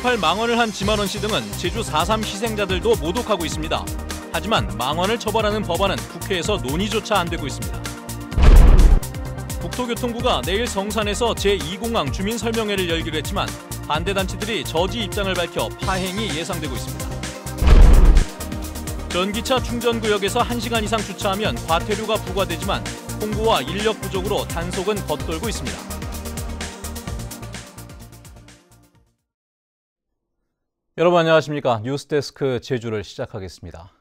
5.18 망언을 한 지만원 씨 등은 제주 4.3 희생자들도 모독하고 있습니다. 하지만 망언을 처벌하는 법안은 국회에서 논의조차 안 되고 있습니다. 국토교통부가 내일 성산에서 제2공항 주민설명회를 열기로 했지만 반대단체들이 저지 입장을 밝혀 파행이 예상되고 있습니다. 전기차 충전구역에서 1시간 이상 주차하면 과태료가 부과되지만 홍보와 인력 부족으로 단속은 겉돌고 있습니다. 여러분 안녕하십니까. 뉴스데스크 제주를 시작하겠습니다.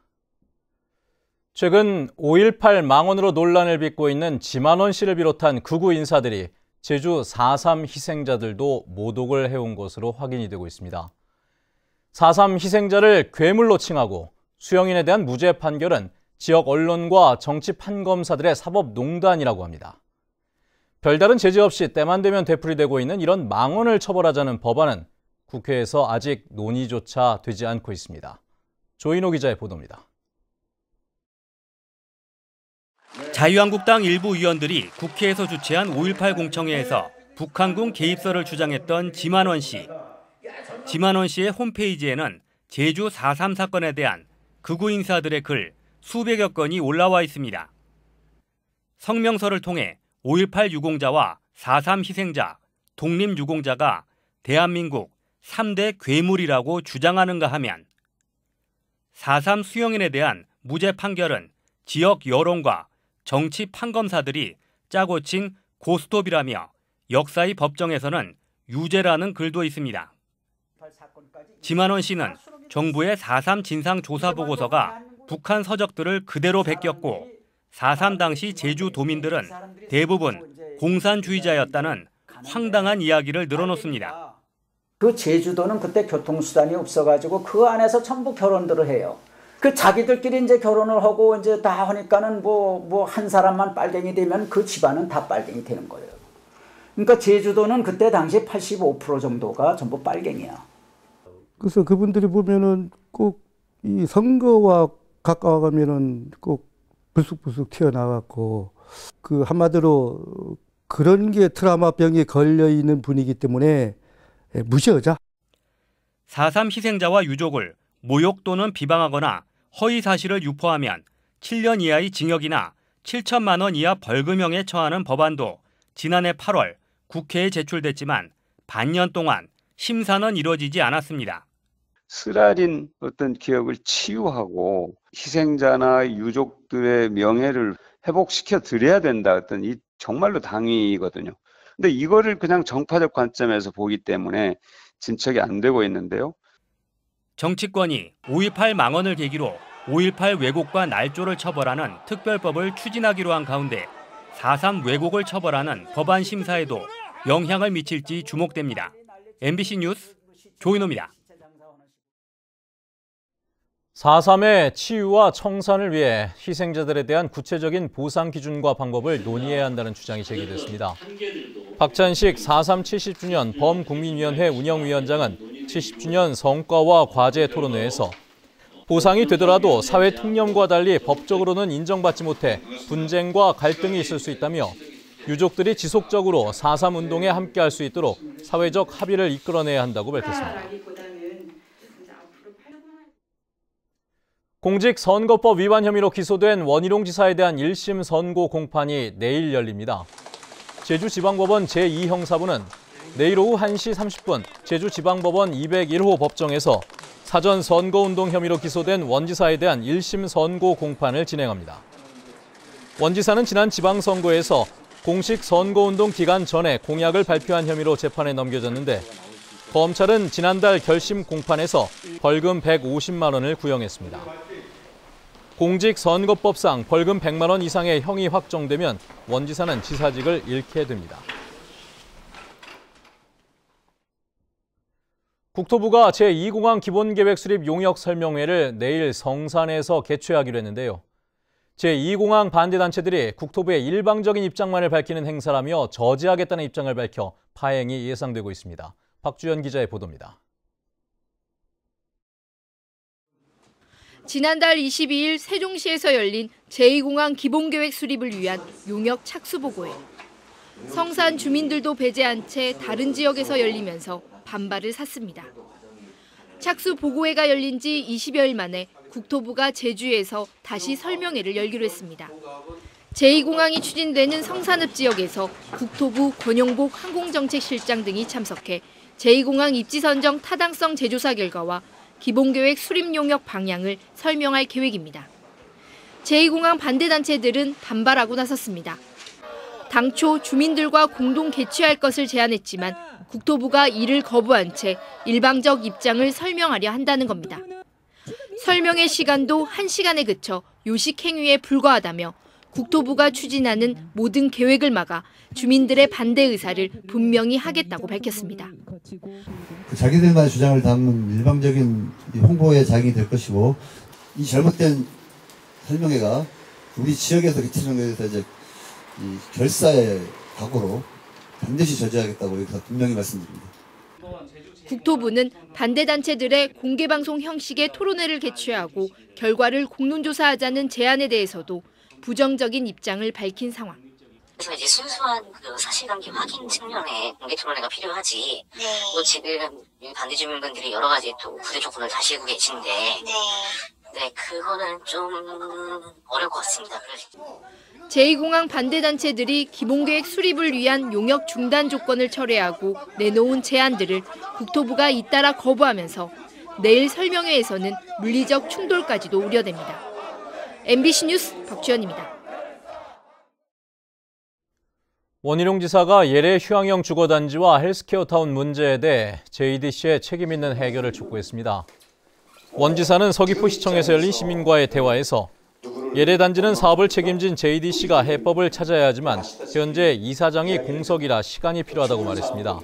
최근 5.18 망언으로 논란을 빚고 있는 지만원 씨를 비롯한 극우 인사들이 제주 4.3 희생자들도 모독을 해온 것으로 확인이 되고 있습니다. 4.3 희생자를 괴물로 칭하고 수영인에 대한 무죄 판결은 지역 언론과 정치 판검사들의 사법농단이라고 합니다. 별다른 제재 없이 때만 되면 되풀이되고 있는 이런 망언을 처벌하자는 법안은 국회에서 아직 논의조차 되지 않고 있습니다. 조인호 기자의 보도입니다. 자유한국당 일부 의원들이 국회에서 주최한 5.18 공청회에서 북한군 개입설을 주장했던 지만원 씨. 지만원 씨의 홈페이지에는 제주 4.3 사건에 대한 극우 인사들의 글 수백여 건이 올라와 있습니다. 성명서를 통해 5.18 유공자와 4.3 희생자, 독립 유공자가 대한민국 3대 괴물이라고 주장하는가 하면 4.3 수영인에 대한 무죄 판결은 지역 여론과 정치 판검사들이 짜고 친 고스톱이라며 역사의 법정에서는 유죄라는 글도 있습니다. 지만원 씨는 정부의 4.3 진상조사보고서가 북한 서적들을 그대로 베꼈고 4.3 당시 제주 도민들은 대부분 공산주의자였다는 황당한 이야기를 늘어놓습니다. 그 제주도는 그때 교통수단이 없어가지고 그 안에서 전부 결혼들을 해요. 그 자기들끼리 이제 결혼을 하고 이제 다 하니까는 뭐 한 사람만 빨갱이 되면 그 집안은 다 빨갱이 되는 거예요. 그러니까 제주도는 그때 당시 85% 정도가 전부 빨갱이야. 그래서 그분들이 보면은 꼭 이 선거와 가까워가면은 꼭 불쑥불쑥 튀어나왔고 그 한마디로 그런 게 트라우마 병에 걸려 있는 분이기 때문에 무시하자. 4.3 희생자와 유족을 모욕 또는 비방하거나 허위 사실을 유포하면 7년 이하의 징역이나 7천만 원 이하 벌금형에 처하는 법안도 지난해 8월 국회에 제출됐지만 반년 동안 심사는 이루어지지 않았습니다. 쓰라린 어떤 기억을 치유하고 희생자나 유족들의 명예를 회복시켜 드려야 된다. 어떤 이 정말로 당위거든요. 근데 이거를 그냥 정파적 관점에서 보기 때문에 진척이 안 되고 있는데요. 정치권이 5.18 망언을 계기로 5.18 왜곡과 날조를 처벌하는 특별법을 추진하기로 한 가운데 4.3 왜곡을 처벌하는 법안 심사에도 영향을 미칠지 주목됩니다. MBC 뉴스 조인호입니다. 4.3의 치유와 청산을 위해 희생자들에 대한 구체적인 보상 기준과 방법을 논의해야 한다는 주장이 제기됐습니다. 박찬식 4.3 70주년 범국민위원회 운영위원장은 70주년 성과와 과제 토론회에서 보상이 되더라도 사회 통념과 달리 법적으로는 인정받지 못해 분쟁과 갈등이 있을 수 있다며 유족들이 지속적으로 4.3 운동에 함께할 수 있도록 사회적 합의를 이끌어내야 한다고 밝혔습니다. 공직선거법 위반 혐의로 기소된 원희룡 지사에 대한 1심 선고 공판이 내일 열립니다. 제주지방법원 제2형사부는 내일 오후 1시 30분 제주지방법원 201호 법정에서 사전 선거운동 혐의로 기소된 원 지사에 대한 1심 선고 공판을 진행합니다. 원 지사는 지난 지방선거에서 공식 선거운동 기간 전에 공약을 발표한 혐의로 재판에 넘겨졌는데 검찰은 지난달 결심 공판에서 벌금 150만 원을 구형했습니다. 공직선거법상 벌금 100만 원 이상의 형이 확정되면 원 지사는 지사직을 잃게 됩니다. 국토부가 제2공항 기본계획 수립 용역 설명회를 내일 성산에서 개최하기로 했는데요. 제2공항 반대단체들이 국토부의 일방적인 입장만을 밝히는 행사라며 저지하겠다는 입장을 밝혀 파행이 예상되고 있습니다. 박주연 기자의 보도입니다. 지난달 22일 세종시에서 열린 제2공항 기본계획 수립을 위한 용역 착수보고회. 성산 주민들도 배제한 채 다른 지역에서 열리면서 반발을 샀습니다. 착수 보고회가 열린 지 20여일 만에 국토부가 제주에서 다시 설명회를 열기로 했습니다. 제2공항이 추진되는 성산읍 지역에서 국토부 권용복 항공정책실장 등이 참석해 제2공항 입지 선정 타당성 재조사 결과와 기본계획 수립 용역 방향을 설명할 계획입니다. 제2공항 반대단체들은 반발하고 나섰습니다. 당초 주민들과 공동 개최할 것을 제안했지만 국토부가 이를 거부한 채 일방적 입장을 설명하려 한다는 겁니다. 설명의 시간도 1시간에 그쳐 요식행위에 불과하다며 국토부가 추진하는 모든 계획을 막아 주민들의 반대 의사를 분명히 하겠다고 밝혔습니다. 자기들만의 주장을 담은 일방적인 홍보의 장이 될 것이고, 이 잘못된 설명회가 우리 지역에서 개최하는 것에 대해서 이제 이 결사의 각오로 반드시 저지하겠다고 여기서 분명히 말씀드립니다. 국토부는 반대단체들의 공개방송 형식의 토론회를 개최하고 결과를 공론조사하자는 제안에 대해서도 부정적인 입장을 밝힌 상황. 그래서 이제 순수한 그 사실관계 확인 측면에 공개 토론회가 필요하지. 네. 또 지금 반대 주민분들이 여러 가지 또 구제 조건을 다시고 계신데. 네, 그거는 좀 어려울 것 같습니다. 제2공항 반대단체들이 기본계획 수립을 위한 용역 중단 조건을 철회하고 내놓은 제안들을 국토부가 잇따라 거부하면서 내일 설명회에서는 물리적 충돌까지도 우려됩니다. MBC 뉴스 박주연입니다. 원희룡 지사가 예래 휴양형 주거단지와 헬스케어타운 문제에 대해 JDC의 책임 있는 해결을 촉구했습니다. 원 지사는 서귀포시청에서 열린 시민과의 대화에서 예래 단지는 사업을 책임진 JDC가 해법을 찾아야 하지만 현재 이사장이 공석이라 시간이 필요하다고 말했습니다.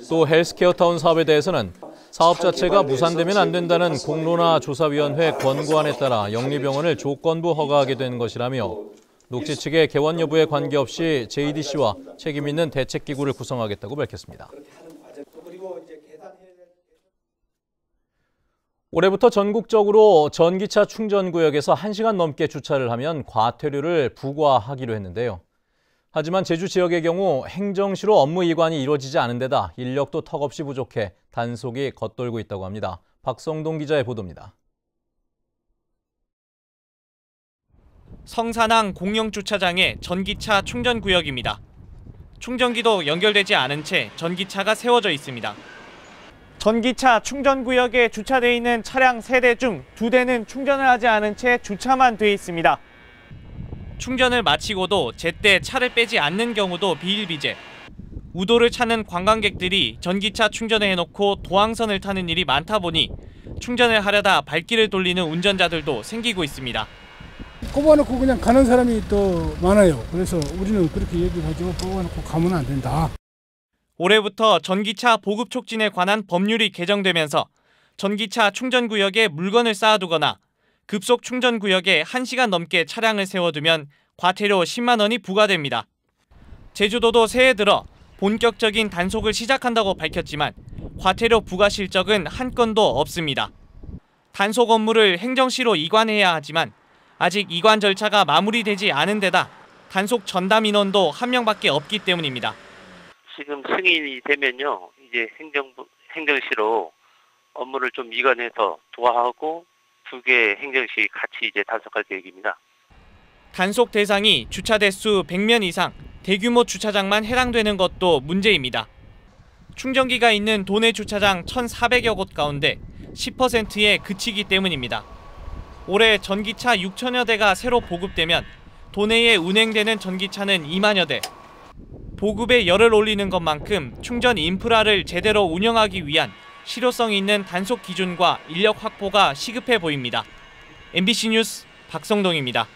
또 헬스케어타운 사업에 대해서는 사업 자체가 무산되면 안 된다는 공론화조사위원회 권고안에 따라 영리병원을 조건부 허가하게 된 것이라며 녹지 측의 개원 여부에 관계없이 JDC와 책임 있는 대책기구를 구성하겠다고 밝혔습니다. 올해부터 전국적으로 전기차 충전구역에서 1시간 넘게 주차를 하면 과태료를 부과하기로 했는데요. 하지만 제주 지역의 경우 행정시로 업무 이관이 이루어지지 않은 데다 인력도 턱없이 부족해 단속이 겉돌고 있다고 합니다. 박성동 기자의 보도입니다. 성산항 공영주차장의 전기차 충전구역입니다. 충전기도 연결되지 않은 채 전기차가 세워져 있습니다. 전기차 충전구역에 주차되어 있는 차량 3대 중 2대는 충전을 하지 않은 채 주차만 돼 있습니다. 충전을 마치고도 제때 차를 빼지 않는 경우도 비일비재. 우도를 찾는 관광객들이 전기차 충전을 해놓고 도항선을 타는 일이 많다 보니 충전을 하려다 발길을 돌리는 운전자들도 생기고 있습니다. 뽑아놓고 그냥 가는 사람이 더 많아요. 그래서 우리는 그렇게 얘기하죠. 뽑아놓고 가면 안 된다. 올해부터 전기차 보급 촉진에 관한 법률이 개정되면서 전기차 충전구역에 물건을 쌓아두거나 급속 충전구역에 1시간 넘게 차량을 세워두면 과태료 10만 원이 부과됩니다. 제주도도 새해 들어 본격적인 단속을 시작한다고 밝혔지만 과태료 부과 실적은 한 건도 없습니다. 단속 업무를 행정시로 이관해야 하지만 아직 이관 절차가 마무리되지 않은 데다 단속 전담 인원도 1명밖에 없기 때문입니다. 지금 승인이 되면요, 이제 행정시로 업무를 좀 이관해서 도와하고 2개 행정시 같이 이제 단속할 계획입니다. 단속 대상이 주차 대수 100면 이상 대규모 주차장만 해당되는 것도 문제입니다. 충전기가 있는 도내 주차장 1,400여 곳 가운데 10%에 그치기 때문입니다. 올해 전기차 6천여 대가 새로 보급되면 도내에 운행되는 전기차는 2만여 대. 보급에 열을 올리는 것만큼 충전 인프라를 제대로 운영하기 위한 실효성 있는 단속 기준과 인력 확보가 시급해 보입니다. MBC 뉴스 박성동입니다.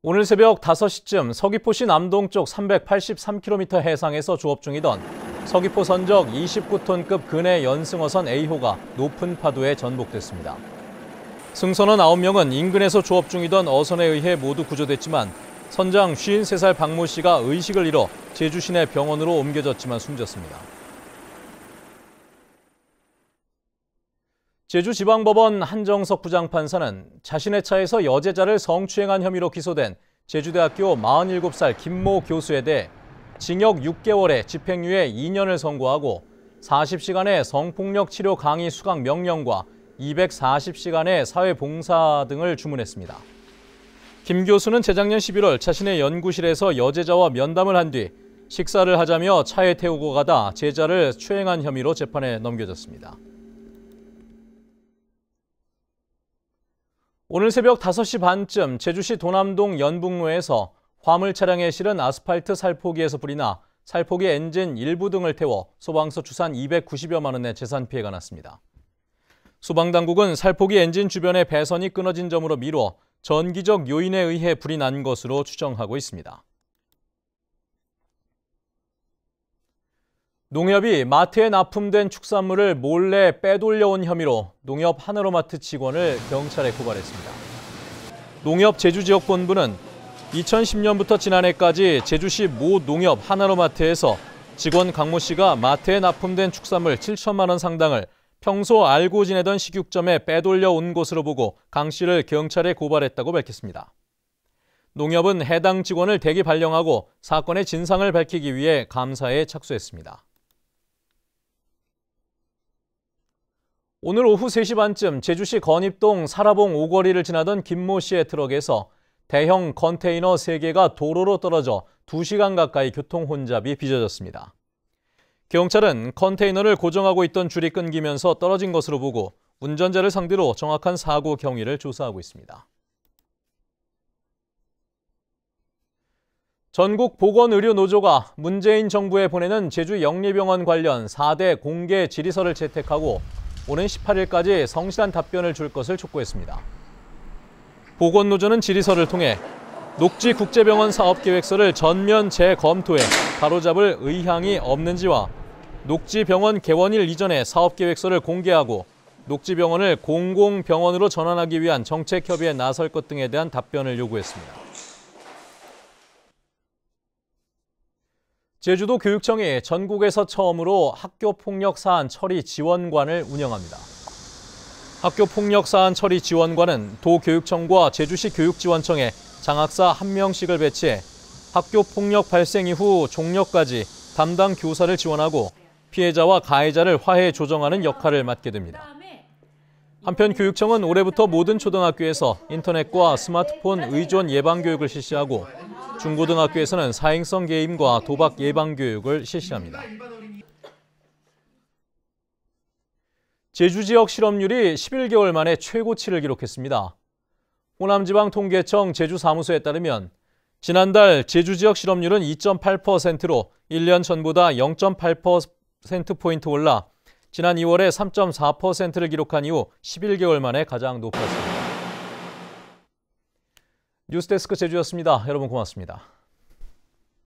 오늘 새벽 5시쯤 서귀포시 남동쪽 383km 해상에서 조업 중이던 서귀포 선적 29톤급 근해 연승어선 A호가 높은 파도에 전복됐습니다. 승선원 9명은 인근에서 조업 중이던 어선에 의해 모두 구조됐지만 선장 53살 박모 씨가 의식을 잃어 제주 시내 병원으로 옮겨졌지만 숨졌습니다. 제주지방법원 한정석 부장판사는 자신의 차에서 여제자를 성추행한 혐의로 기소된 제주대학교 47살 김모 교수에 대해 징역 6개월에 집행유예 2년을 선고하고 40시간의 성폭력 치료 강의 수강 명령과 240시간의 사회봉사 등을 주문했습니다. 김 교수는 재작년 11월 자신의 연구실에서 여제자와 면담을 한 뒤 식사를 하자며 차에 태우고 가다 제자를 추행한 혐의로 재판에 넘겨졌습니다. 오늘 새벽 5시 반쯤 제주시 도남동 연북로에서 화물 차량에 실은 아스팔트 살포기에서 불이 나 살포기 엔진 일부 등을 태워 소방서 추산 290여만 원의 재산 피해가 났습니다. 소방당국은 살포기 엔진 주변의 배선이 끊어진 점으로 미뤄 전기적 요인에 의해 불이 난 것으로 추정하고 있습니다. 농협이 마트에 납품된 축산물을 몰래 빼돌려온 혐의로 농협 하나로마트 직원을 경찰에 고발했습니다. 농협 제주지역본부는 2010년부터 지난해까지 제주시 모 농협 하나로마트에서 직원 강모 씨가 마트에 납품된 축산물 7천만 원 상당을 평소 알고 지내던 식육점에 빼돌려 온 것으로 보고 강 씨를 경찰에 고발했다고 밝혔습니다. 농협은 해당 직원을 대기 발령하고 사건의 진상을 밝히기 위해 감사에 착수했습니다. 오늘 오후 3시 반쯤 제주시 건입동 사라봉 오거리를 지나던 김모 씨의 트럭에서 대형 컨테이너 3개가 도로로 떨어져 2시간 가까이 교통 혼잡이 빚어졌습니다. 경찰은 컨테이너를 고정하고 있던 줄이 끊기면서 떨어진 것으로 보고 운전자를 상대로 정확한 사고 경위를 조사하고 있습니다. 전국 보건의료노조가 문재인 정부에 보내는 제주 영리병원 관련 4대 공개 질의서를 채택하고 오는 18일까지 성실한 답변을 줄 것을 촉구했습니다. 보건노조는 질의서를 통해 녹지국제병원 사업계획서를 전면 재검토해 바로잡을 의향이 없는지와 녹지병원 개원일 이전에 사업계획서를 공개하고 녹지병원을 공공병원으로 전환하기 위한 정책협의에 나설 것 등에 대한 답변을 요구했습니다. 제주도 교육청이 전국에서 처음으로 학교폭력 사안 처리 지원관을 운영합니다. 학교폭력 사안 처리 지원관은 도교육청과 제주시 교육지원청에 장학사 1명씩을 배치해 학교폭력 발생 이후 종료까지 담당 교사를 지원하고 피해자와 가해자를 화해 조정하는 역할을 맡게 됩니다. 한편 교육청은 올해부터 모든 초등학교에서 인터넷과 스마트폰 의존 예방교육을 실시하고 중고등학교에서는 사행성 게임과 도박 예방교육을 실시합니다. 제주 지역 실업률이 11개월 만에 최고치를 기록했습니다. 호남지방통계청 제주사무소에 따르면 지난달 제주 지역 실업률은 2.8%로 1년 전보다 0.8%포인트 올라 지난 2월에 3.4%를 기록한 이후 11개월 만에 가장 높았습니다. 뉴스데스크 제주였습니다. 여러분 고맙습니다.